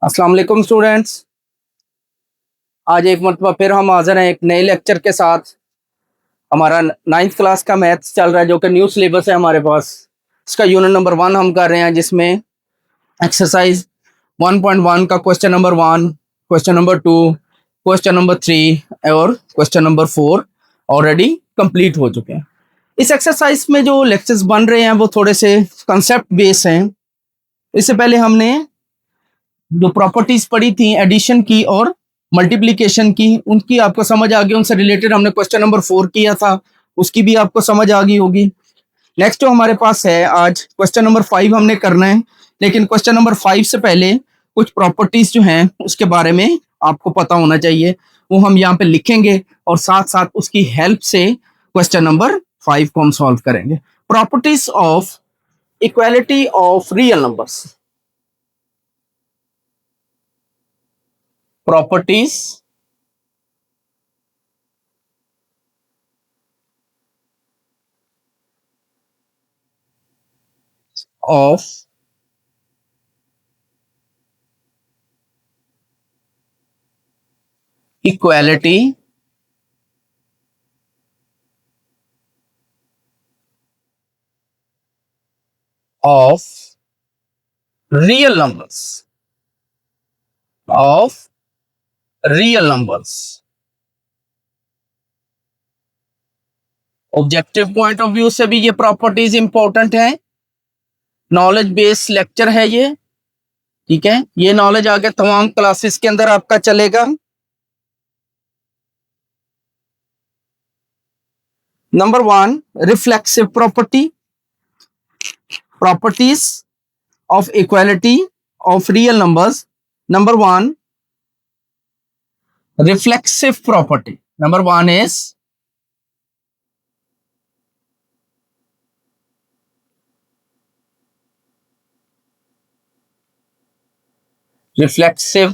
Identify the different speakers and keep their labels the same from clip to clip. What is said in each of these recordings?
Speaker 1: अस्सलाम वालेकुम स्टूडेंट्स। आज एक मरतबा फिर हम हाजिर हैं एक नए लेक्चर के साथ। हमारा 9th क्लास का मैथ्स चल रहा है जो कि न्यू सिलेबस है हमारे पास। इसका यूनिट नंबर 1 हम कर रहे हैं जिसमें एक्सरसाइज 1.1 का question number 1, question number 2, question number 3 और क्वेश्चन नंबर 4 ऑलरेडी कंप्लीट हो चुके हैं। इस एक्सरसाइज में जो लेक्चर्स बन रहे हैं वो थोड़े से कंसेप्ट बेस हैं। इससे पहले हमने जो प्रॉपर्टीज पढ़ी थी एडिशन की और मल्टीप्लिकेशन की, उनकी आपको समझ आ गई। उनसे रिलेटेड हमने क्वेश्चन नंबर 4 किया था, उसकी भी आपको समझ आ गई होगी। नेक्स्ट जो हमारे पास है आज क्वेश्चन नंबर 5 हमने करना है, लेकिन क्वेश्चन नंबर 5 से पहले कुछ प्रॉपर्टीज जो हैं उसके बारे में आपको पता होना चाहिए, वो हम यहाँ पे लिखेंगे और साथ साथ उसकी हेल्प से क्वेश्चन नंबर 5 को हम सॉल्व करेंगे। Properties of equality of real numbers. Properties of equality of real numbers of real numbers। Objective point of view से भी ये प्रॉपर्टीज इंपॉर्टेंट है। नॉलेज बेस्ड लेक्चर है ये, ठीक है। ये नॉलेज आगे तमाम क्लासेस के अंदर आपका चलेगा। Number 1, reflexive property. Properties of equality of real numbers. Number 1, reflexive property. Number 1 is reflexive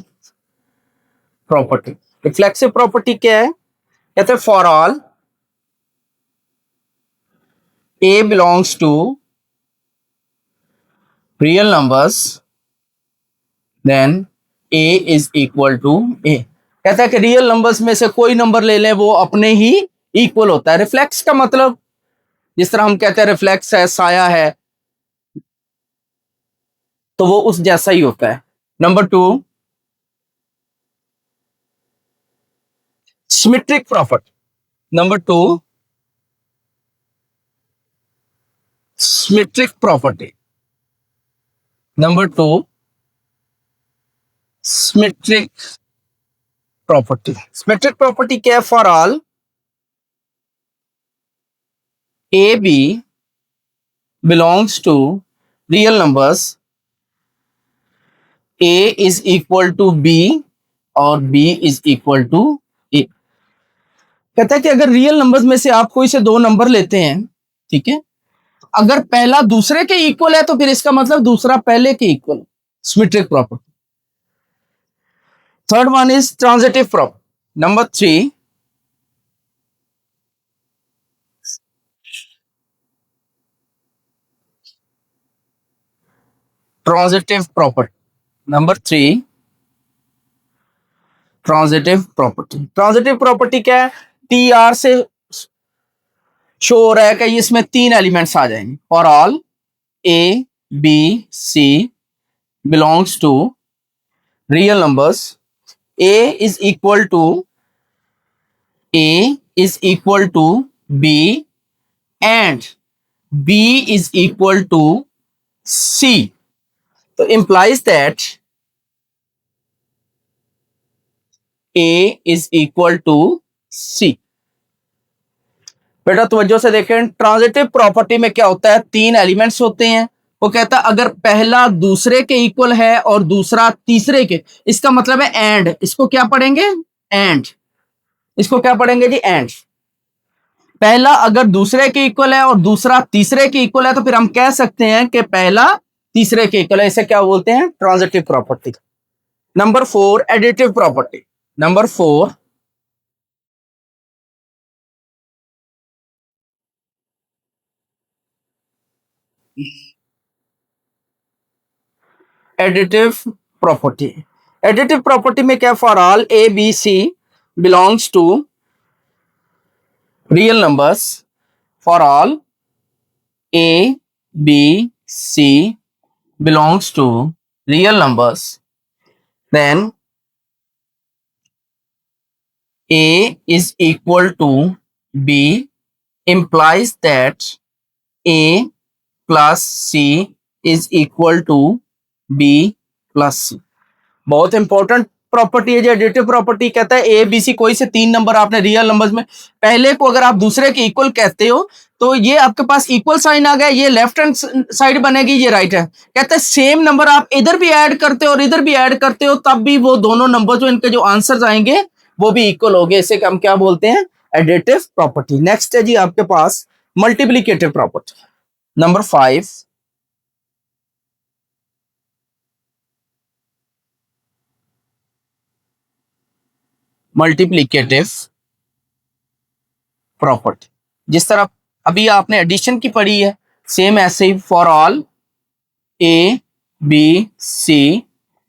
Speaker 1: property. Reflexive property क्या है? कहते हैं for all A belongs to real numbers, then A is equal to A। कहता है कि real numbers में से कोई नंबर ले लें वो अपने ही इक्वल होता है। रिफ्लेक्स का मतलब जिस तरह हम कहते हैं रिफ्लेक्स है, साया है, तो वो उस जैसा ही होता है। Number 2, symmetric property. Number 2, symmetric property. Number 2, symmetric property. Symmetric property क्या है? For all A B belongs to real numbers, A is equal to B और B is equal to A। कहता है कि अगर रियल नंबर्स में से आप कोई से दो नंबर लेते हैं, ठीक है, अगर पहला दूसरे के इक्वल है तो फिर इसका मतलब दूसरा पहले के equal. Symmetric property. Third one is transitive property. Number 3, transitive property. Number 3, transitive property. Transitive property क्या है? टी आर से शो हो रहा है कि इसमें 3 एलिमेंट्स आ जाएंगे। For all A B C belongs to real numbers, A is equal to A is equal to B and B is equal to C. So implies that A is equal to C। बेटा तवज्जो से देखें, transitive property में क्या होता है? 3 elements होते हैं। वो कहता है अगर पहला दूसरे के इक्वल है और दूसरा तीसरे के, इसका मतलब है एंड। इसको क्या पढ़ेंगे? एंड। इसको क्या पढ़ेंगे जी? एंड। पहला अगर दूसरे के इक्वल है और दूसरा तीसरे के इक्वल है तो फिर हम कह सकते हैं कि पहला तीसरे के इक्वल है। इसे क्या बोलते हैं? Transitive property. Number 4, additive property. Number 4, additive property. Additive property में क्या, for all A B C belongs to real numbers, for all A B C belongs to real numbers, then A is equal to B implies that A plus C is equal to B plus C. बहुत important property है जो additive property कहता है A B C कोई से तीन number आपने real numbers में पहले को अगर आप दूसरे के इक्वल कहते हो तो ये आपके पास इक्वल साइन आ गया, ये लेफ्ट हैंड साइड बनेगी, ये राइट है। कहते हैं सेम नंबर आप इधर भी ऐड करते हो और इधर भी ऐड करते हो तब भी वो दोनों नंबर जो इनके जो आंसर आएंगे वो भी इक्वल हो गए, इसे हम क्या बोलते हैं, एडिटिव प्रॉपर्टी। नेक्स्ट है जी आपके पास multiplicative property, number 5। Multiplicative property, जिस तरह अभी आपने एडिशन की पढ़ी है सेम ऐसे ही, for all A B C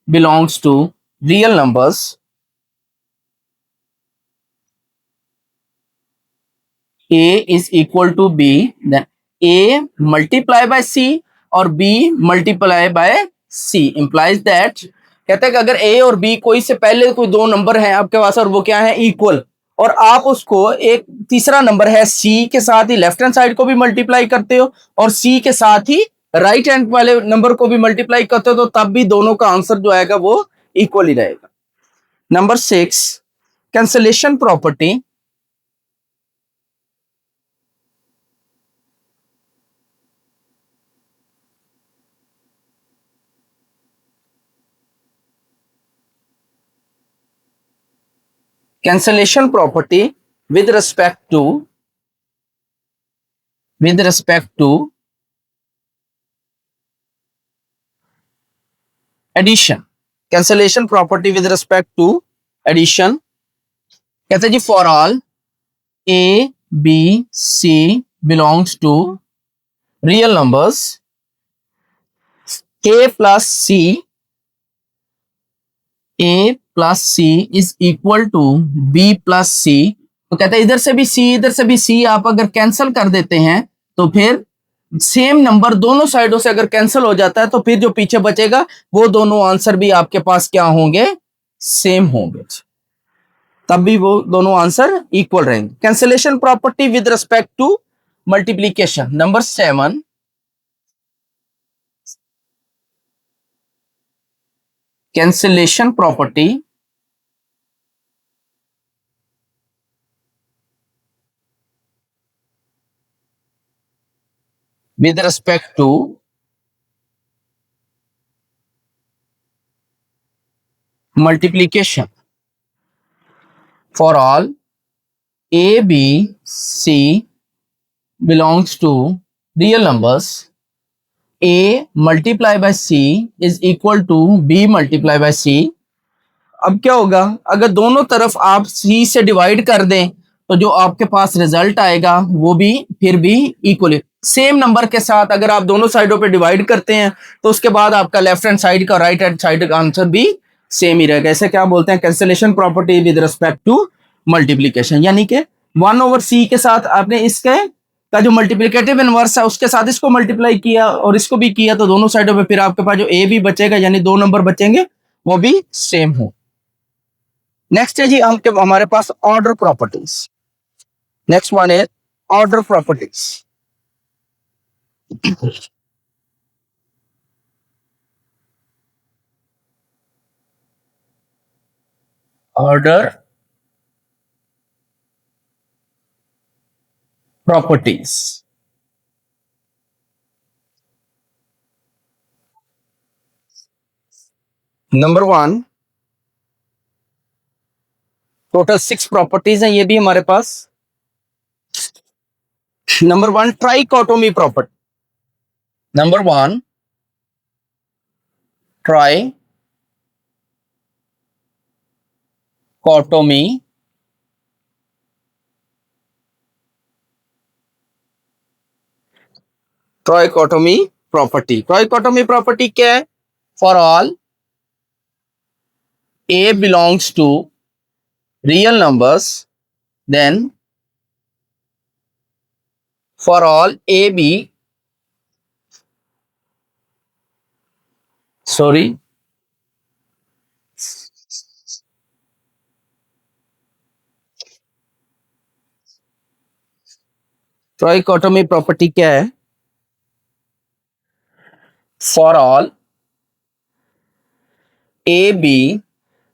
Speaker 1: belongs to real numbers, A is equal to b, then a multiply by c और b multiply by c implies that, कहते हैं कि अगर ए और बी कोई से पहले कोई दो नंबर हैं आपके पास और वो क्या है, इक्वल, और आप उसको एक तीसरा नंबर है सी के साथ ही लेफ्ट हैंड साइड को भी मल्टीप्लाई करते हो और सी के साथ ही राइट हैंड वाले नंबर को भी मल्टीप्लाई करते हो तो तब भी दोनों का आंसर जो आएगा वो इक्वल ही रहेगा। Number 6 cancellation property, cancellation property with respect to addition, cancellation property with respect to addition, कहते हैं जी for all A B C belongs to real numbers, a plus c is equal to b plus c, तो कहते हैं इधर से भी सी आप अगर कैंसिल कर देते हैं तो फिर सेम नंबर दोनों साइडों से अगर कैंसिल हो जाता है तो फिर जो पीछे बचेगा वो दोनों आंसर भी आपके पास क्या होंगे, सेम होंगे, तब भी वो दोनों आंसर इक्वल रहेंगे। Cancellation property with respect to multiplication, number 7 cancellation property with respect to multiplication, for all a b c belongs to real numbers, a multiply by c is equal to b multiply by c। अब क्या होगा, अगर दोनों तरफ आप c से divide कर दें तो जो आपके पास रिजल्ट आएगा वो भी फिर भी इक्वल, सेम नंबर के साथ अगर आप दोनों साइडों पे डिवाइड करते हैं तो उसके बाद आपका लेफ्ट हैंड साइड का राइट हैंड साइड का आंसर भी सेम ही रहेगा। इसे क्या बोलते हैं, cancellation property with respect to multiplication, यानी कि 1/c के साथ आपने इसके का जो मल्टीप्लिकेटिव इनवर्स है उसके साथ इसको मल्टीप्लाई किया और इसको भी किया तो दोनों साइडों पे फिर आपके पास जो ए भी बचेगा यानी दो नंबर बचेंगे वो भी सेम हो। नेक्स्ट है जी हमारे पास ऑर्डर प्रॉपर्टीज, नेक्स्ट वन है order properties. Order properties, number 1 total 6 properties हैं ये भी हमारे पास। Number 1 trichotomy property, number 1 trichotomy property, trichotomy property क्या है, for all A belongs to real numbers, then for all A B, sorry, trichotomy property क्या है? For all A B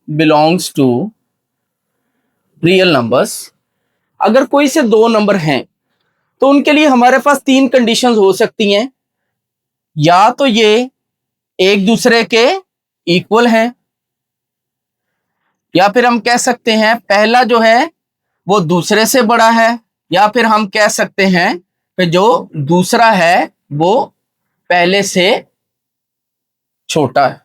Speaker 1: belongs to real numbers, अगर कोई से दो number हैं तो उनके लिए हमारे पास तीन कंडीशंस हो सकती हैं। या तो ये एक दूसरे के इक्वल हैं, या फिर हम कह सकते हैं पहला जो है वो दूसरे से बड़ा है, या फिर हम कह सकते हैं कि जो दूसरा है वो पहले से छोटा है।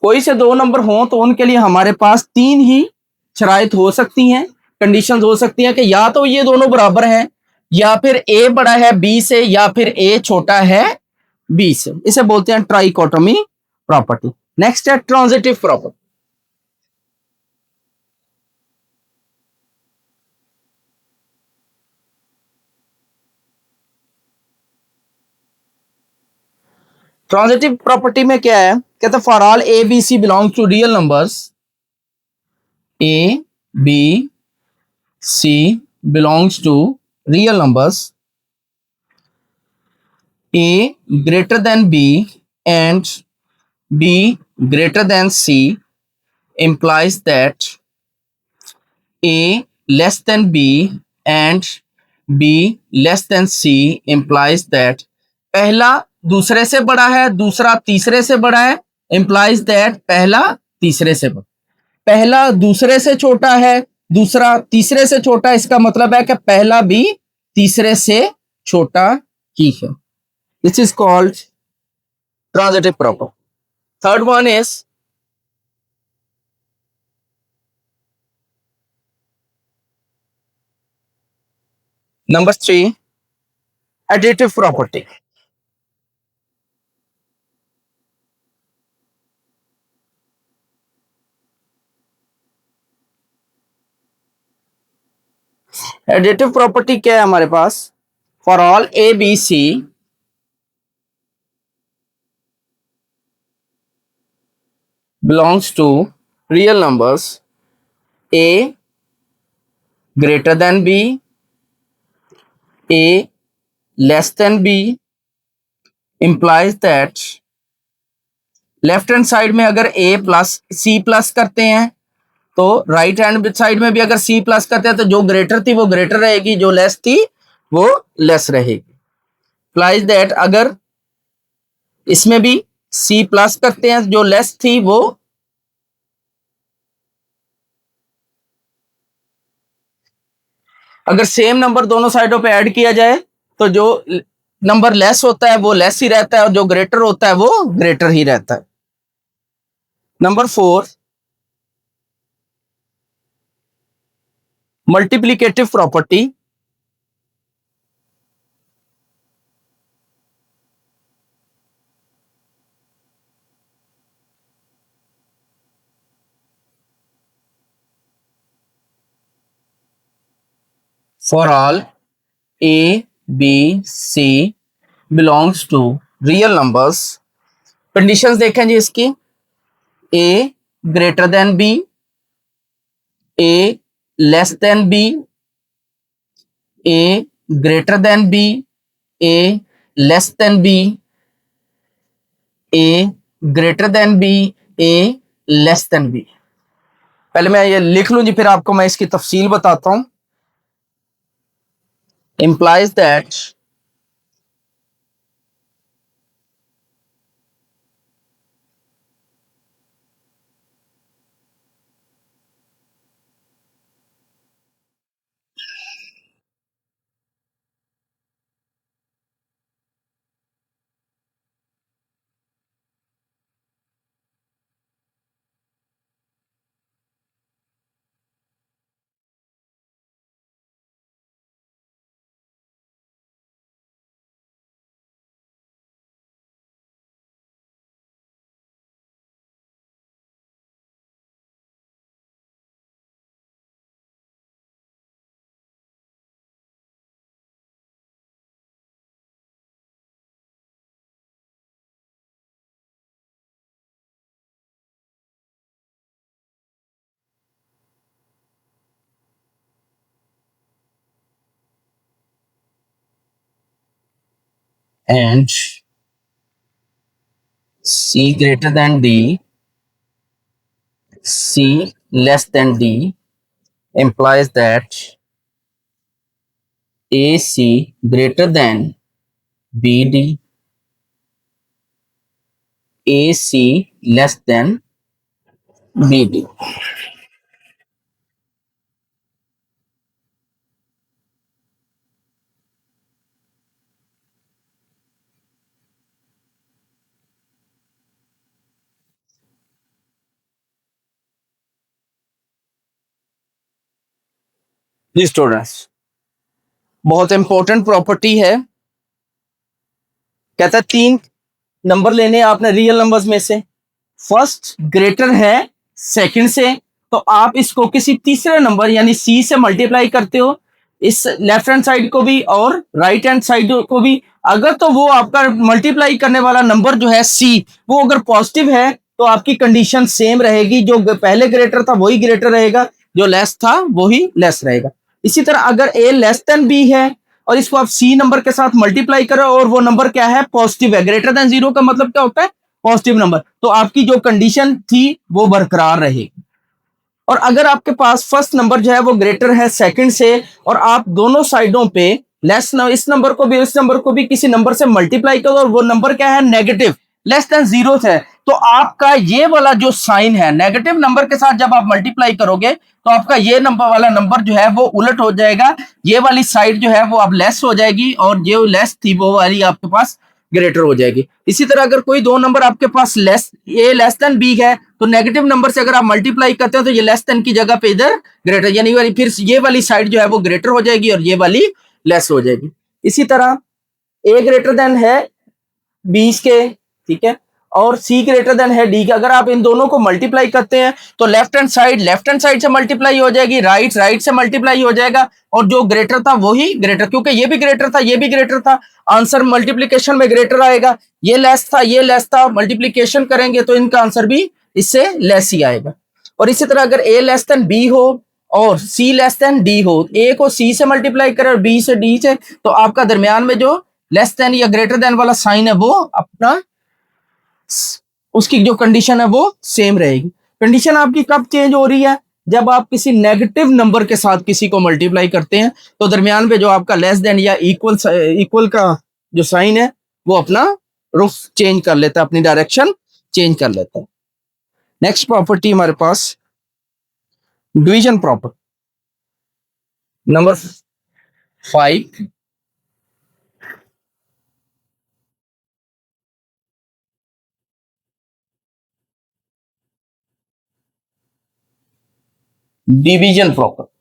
Speaker 1: कोई से दो नंबर हों तो उनके लिए हमारे पास तीन ही शराइत हो सकती हैं, कंडीशंस हो सकती हैं कि या तो ये दोनों बराबर हैं, या फिर ए बड़ा है बी से, या फिर ए छोटा है बी से। इसे बोलते हैं ट्राइकोटोमी प्रॉपर्टी। नेक्स्ट है ट्रांजिटिव प्रॉपर्टी। ट्रांजिटिव प्रॉपर्टी में क्या है? कहते for all A B C belong to real numbers, A B C belongs to real numbers, A greater than B and B greater than C implies that A less than B and B less than C implies that पहला दूसरे से बड़ा है, दूसरा तीसरे से बड़ा है, implies that पहला तीसरे से बड़ा, पहला दूसरे से छोटा है, दूसरा तीसरे से छोटा, इसका मतलब है कि पहला भी तीसरे से छोटा ही है। This is called transitive property. Third one is number 3, additive property. Additive property क्या है हमारे पास? For all A, B, C belongs to real numbers, A greater than B, A less than B implies that left hand side में अगर A plus C plus करते हैं तो right hand side में भी अगर C प्लस करते हैं तो जो ग्रेटर थी वो ग्रेटर रहेगी, जो लेस थी वो लेस रहेगी। implies that अगर इसमें भी C प्लस करते हैं, जो लेस थी वो, अगर सेम नंबर दोनों साइडों पे ऐड किया जाए तो जो नंबर लेस होता है वो लेस ही रहता है, और जो ग्रेटर होता है वो ग्रेटर ही रहता है। Number 4, multiplicative property. For all A B C belongs to real numbers, conditions देखें जी इसकी। A greater than B, A less than B, A greater than B, A less than B, A greater than B, A less than B. पहले मैं ये लिख लूं जी, फिर आपको मैं इसकी तफसील बताता हूं। implies that and C greater than D, C less than D implies that AC greater than BD, AC less than BD. Ji students, बहुत इंपॉर्टेंट प्रॉपर्टी है। कहता है तीन नंबर लेने हैं आपने रियल नंबर्स में से, फर्स्ट ग्रेटर है सेकंड से, तो आप इसको किसी तीसरे नंबर यानी सी से मल्टीप्लाई करते हो, इस लेफ्ट हैंड साइड को भी और राइट हैंड साइड को भी। अगर तो वो आपका मल्टीप्लाई करने वाला नंबर जो है सी, वो अगर पॉजिटिव है तो आपकी कंडीशन सेम रहेगी, जो पहले ग्रेटर था वही ग्रेटर रहेगा, जो लेस था वही लेस रहेगा। इसी तरह अगर ए लेस देन बी है और इसको आप सी नंबर के साथ मल्टीप्लाई करो और वो नंबर क्या है, पॉजिटिव है, ग्रेटर देन जीरो का मतलब क्या होता है, पॉजिटिव नंबर, तो आपकी जो कंडीशन थी वो बरकरार रहेगी। और अगर आपके पास फर्स्ट नंबर जो है वो ग्रेटर है सेकंड से और आप दोनों साइडों पे लेस इस नंबर को भी इस नंबर को भी किसी नंबर से मल्टीप्लाई करो और वो नंबर क्या है, नेगेटिव, लेस देन जीरो है, तो आपका ये वाला जो साइन है नेगेटिव नंबर के साथ जब आप मल्टीप्लाई करोगे तो आपका ये नंबर वाला नंबर जो है वो उलट हो जाएगा, ये वाली साइड जो है वो अब लेस हो जाएगी और जो लेस थी वो वाली आपके पास ग्रेटर हो जाएगी। इसी तरह अगर कोई दो नंबर आपके पास लेस ए लेस देन बी है तो नेगेटिव नंबर से अगर आप मल्टीप्लाई करते हो तो ये लेस देन की जगह पे इधर ग्रेटर, यानी फिर ये वाली साइड जो है वो ग्रेटर हो जाएगी और ये वाली लेस हो जाएगी। इसी तरह ए ग्रेटर देन है 20 के, ठीक है, और सी ग्रेटर देन है डी के, अगर आप इन दोनों को मल्टीप्लाई करते हैं तो लेफ्ट हैंड साइड से मल्टीप्लाई हो जाएगी, राइट से मल्टीप्लाई हो जाएगा और जो ग्रेटर था वही ग्रेटर, क्योंकि ये भी ग्रेटर था ये भी ग्रेटर था, आंसर मल्टीप्लीकेशन में ग्रेटर आएगा, ये लेस था, मल्टीप्लीकेशन करेंगे तो इनका आंसर भी इससे लेस ही आएगा। और इसी तरह अगर ए लेस देन बी हो और सी लेस देन डी हो, ए को सी से मल्टीप्लाई करें और बी से डी से, तो आपका दरमियान में जो लेस देन या ग्रेटर देन वाला साइन है वो अपना उसकी जो कंडीशन है वो सेम रहेगी। कंडीशन आपकी कब चेंज हो रही है, जब आप किसी नेगेटिव नंबर के साथ किसी को मल्टीप्लाई करते हैं तो दरमियान में जो आपका लेस देन या इक्वल का जो साइन है वो अपना रुख चेंज कर लेता है, अपनी डायरेक्शन चेंज कर लेता है। नेक्स्ट प्रॉपर्टी हमारे पास division property number 5, division property.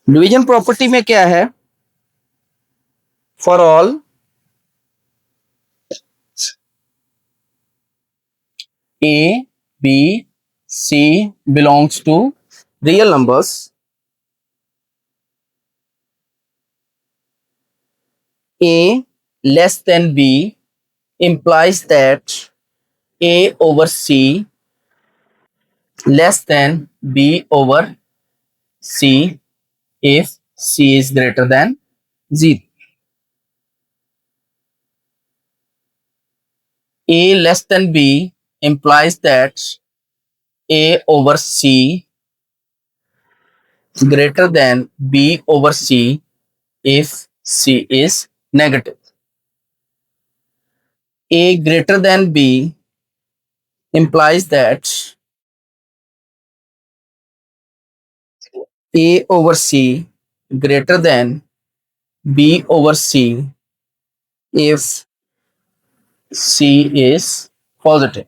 Speaker 1: Division property में क्या है, for all A, B, C belongs to real numbers, A less than B implies that A over C less than B over C if C is greater than 0. A less than B implies that A over C greater than B over C if C is negative. A greater than B implies that A over C greater than B over C if C is positive.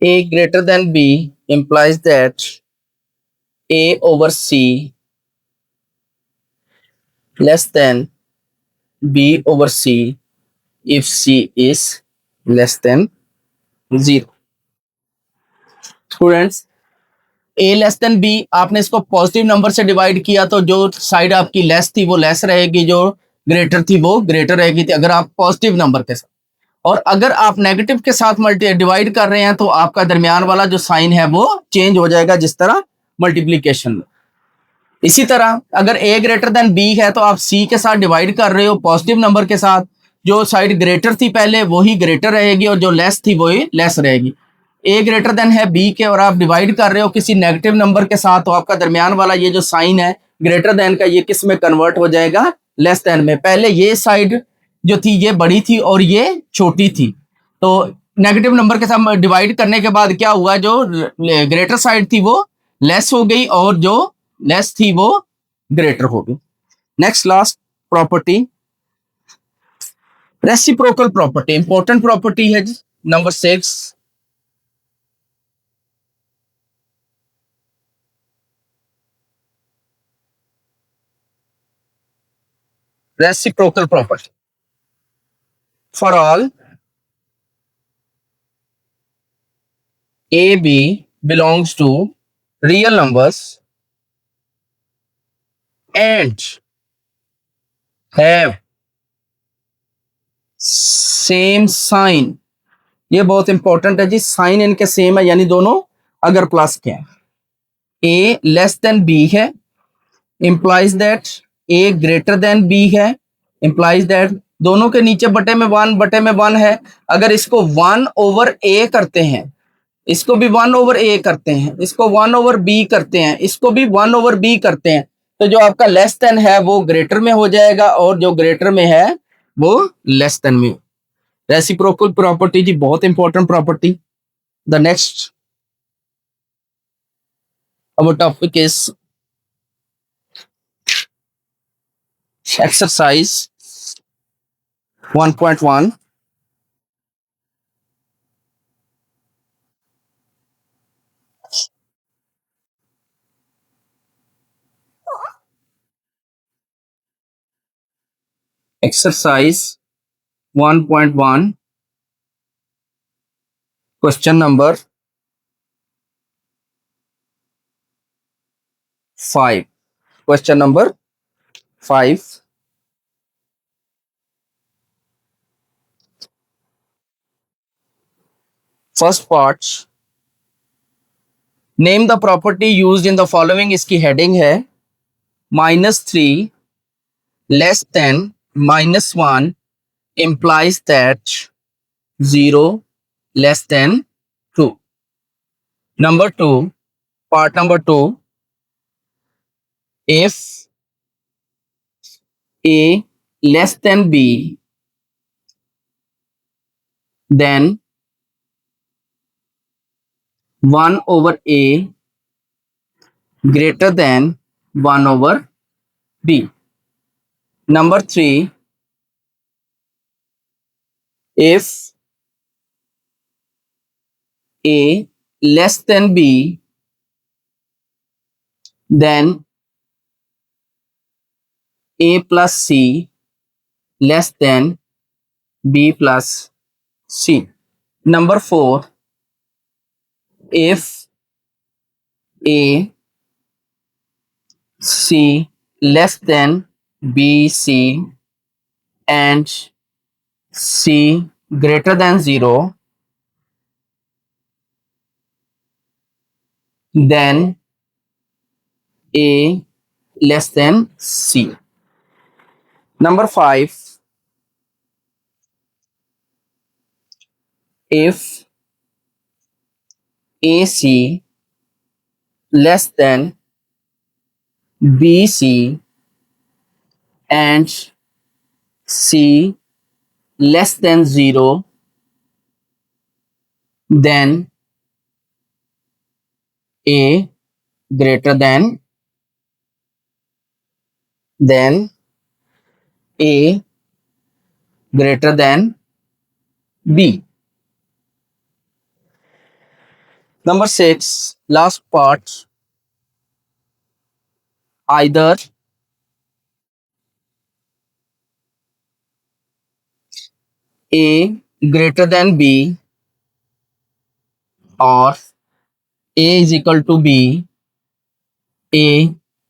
Speaker 1: A greater than B implies that A over C less than B over C if C is less than 0. Students, A less than B आपने इसको positive number से divide किया तो जो side आपकी less थी वो less रहेगी, जो ग्रेटर थी वो ग्रेटर रहेगी थी अगर आप पॉजिटिव नंबर के साथ, और अगर आप नेगेटिव के साथ मल्टी डिवाइड कर रहे हैं तो आपका दरमियान वाला जो साइन है वो चेंज हो जाएगा, जिस तरह मल्टीप्लीकेशन में। इसी तरह अगर ए ग्रेटर देन बी है तो आप सी के साथ डिवाइड कर रहे हो पॉजिटिव नंबर के साथ, जो साइड ग्रेटर थी पहले वही ग्रेटर रहेगी और जो लेस थी वही लेस रहेगी। ए ग्रेटर देन है बी के और आप डिवाइड कर रहे हो किसी नेगेटिव नंबर के साथ, तो आपका दरमियान वाला ये जो साइन है ग्रेटर देन का ये किस में कन्वर्ट हो जाएगा, लेस देन में। पहले ये साइड जो थी ये बड़ी थी और ये छोटी थी, तो नेगेटिव नंबर के साथ डिवाइड करने के बाद क्या हुआ, जो ग्रेटर साइड थी वो लेस हो गई और जो लेस थी वो ग्रेटर हो गई। Next last property, reciprocal property, important property है number 6। Reciprocal property, for all a b belongs to real numbers and have same sign. ये बहुत इंपॉर्टेंट है जी, साइन इनके सेम है, यानी दोनों अगर प्लस के हैं। ए लेस देन बी है, implies that A greater than B है, इंप्लाइज दैट दोनों के नीचे बटे में वन है। अगर इसको 1/a करते हैं, इसको भी 1/a करते हैं, इसको 1/b करते हैं, इसको भी 1/b करते हैं, तो जो आपका लेस देन है वो ग्रेटर में हो जाएगा और जो ग्रेटर में है वो लेस देन में। रेसिप्रोकल प्रॉपर्टी जी बहुत important property. The next our topic is exercise 1.1। Exercise 1.1 question number 5। Question number 5, first part, name the property used in the following. इसकी हेडिंग है -3 less than -1 implies that 0 less than 2। Number 2, part number 2, if a less than b, then 1/a greater than 1/b। Number 3, if a less than b, then a plus c less than b plus c। Number 4, if a c less than b c and c greater than 0, then a less than c। Number 5, if ac less than bc and c less than 0, then a greater than a greater than b। Number 6, last part, either a greater than b or a is equal to b, a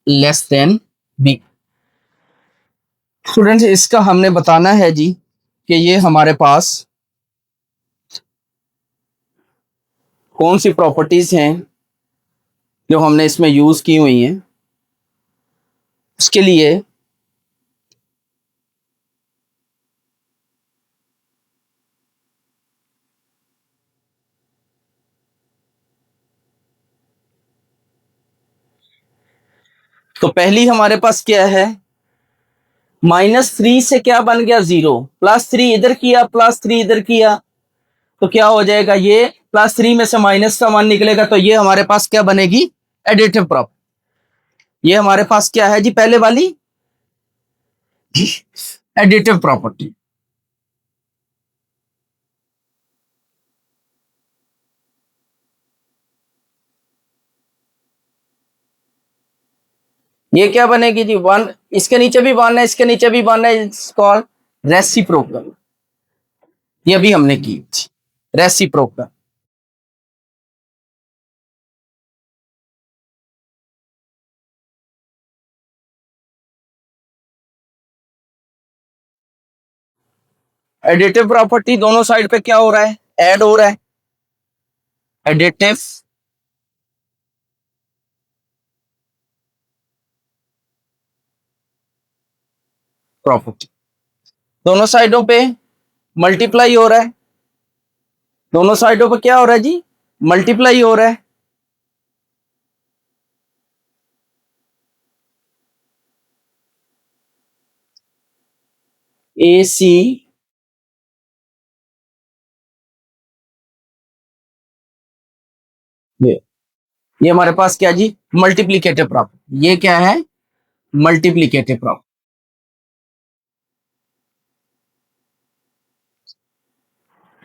Speaker 1: less than b। Students इसका हमने बताना है जी कि ये हमारे पास कौन सी properties हैं जो हमने इसमें यूज की हुई हैं। उसके लिए तो पहली हमारे पास क्या है, -3 से क्या बन गया 0, +3 इधर किया +3 इधर किया तो क्या हो जाएगा, ये +3 में से माइनस का मान निकलेगा तो ये हमारे पास क्या बनेगी, एडिटिव प्रॉपर्टी। ये हमारे पास क्या है जी, पहले वाली एडिटिव प्रॉपर्टी। ये क्या बनेगी जी, 1, इसके नीचे भी 1 है, इसके नीचे भी 1 है, इट्स कॉल्ड रेसिप्रोकल। ये भी हमने की थी, रेसिप्रोकल। एडिटिव प्रॉपर्टी दोनों साइड पे क्या हो रहा है, ऐड हो रहा है, एडिटिव प्रॉपर्टी। दोनों साइडों पे मल्टीप्लाई हो रहा है, दोनों साइडों पे क्या हो रहा है जी, मल्टीप्लाई हो रहा है। ए सी ये हमारे पास क्या जी, मल्टीप्लीकेटिव प्रॉपर्टी। ये क्या है, मल्टीप्लीकेटिव प्रॉपर्टी।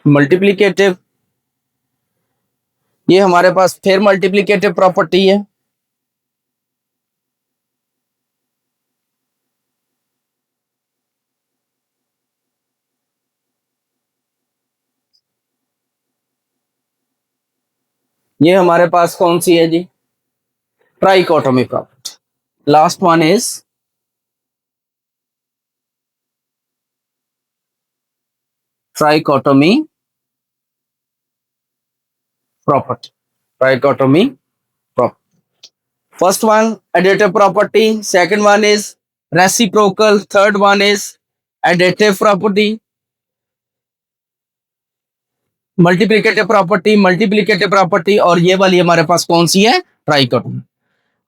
Speaker 1: मल्टीप्लीकेटिव, ये हमारे पास फिर मल्टीप्लीकेटिव प्रॉपर्टी है। ये हमारे पास कौन सी है जी, trichotomy property. Last one is trichotomy property. Trichotomy property, first one additive property, second one is reciprocal, third one is additive property, multiplicative property और ये वाली हमारे पास कौन सी है, ट्राइकोटोमी।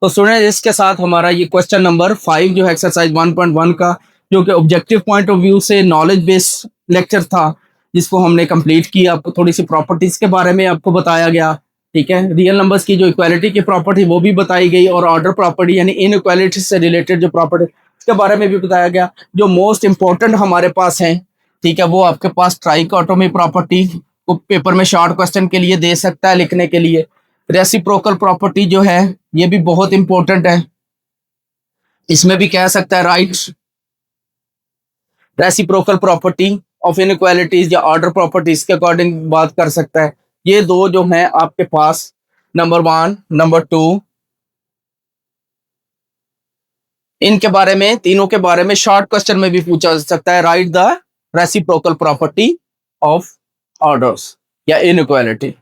Speaker 1: तो स्टूडेंट इसके साथ हमारा ये क्वेश्चन नंबर 5 जो है एक्सरसाइज 1.1 का, जो कि ऑब्जेक्टिव पॉइंट ऑफ व्यू से नॉलेज बेस्ड लेक्चर था, जिसको हमने कंप्लीट किया। आपको थोड़ी सी प्रॉपर्टीज के बारे में आपको बताया गया, ठीक है। रियल नंबर्स की जो इक्वालिटी की प्रॉपर्टी वो भी बताई गई, और ऑर्डर प्रॉपर्टी यानी इन इक्वालिटी से रिलेटेड जो प्रॉपर्टी उसके बारे में भी बताया गया। जो मोस्ट इंपॉर्टेंट हमारे पास है, ठीक है, वो आपके पास ट्राइकोटोमी प्रॉपर्टी को पेपर में शॉर्ट क्वेश्चन के लिए दे सकता है लिखने के लिए। रेसिप्रोकल प्रॉपर्टी जो है ये भी बहुत इंपॉर्टेंट है, इसमें भी कह सकता है right reciprocal property of inequalities या ऑर्डर प्रॉपर्टीज के अकॉर्डिंग बात कर सकता है। ये दो जो हैं आपके पास, नंबर 1 नंबर 2, इनके बारे में, तीनों के बारे में शॉर्ट क्वेश्चन में भी पूछा जा सकता है, right the reciprocal property of orders या इनइक्वालिटी।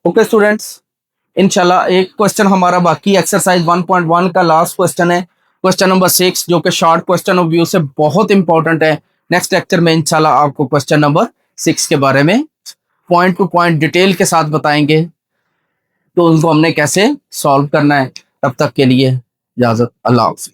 Speaker 1: ओके स्टूडेंट्स, इंशाल्लाह एक क्वेश्चन हमारा बाकी, एक्सरसाइज 1.1 का लास्ट क्वेश्चन है, क्वेश्चन नंबर 6, जो कि शॉर्ट क्वेश्चन ऑफ व्यू से बहुत इंपॉर्टेंट है। नेक्स्ट लेक्चर में इंशाल्लाह आपको क्वेश्चन नंबर 6 के बारे में पॉइंट टू पॉइंट डिटेल के साथ बताएंगे, तो उनको हमने कैसे सॉल्व करना है। तब तक के लिए इजाजत, अल्लाह हाफिज।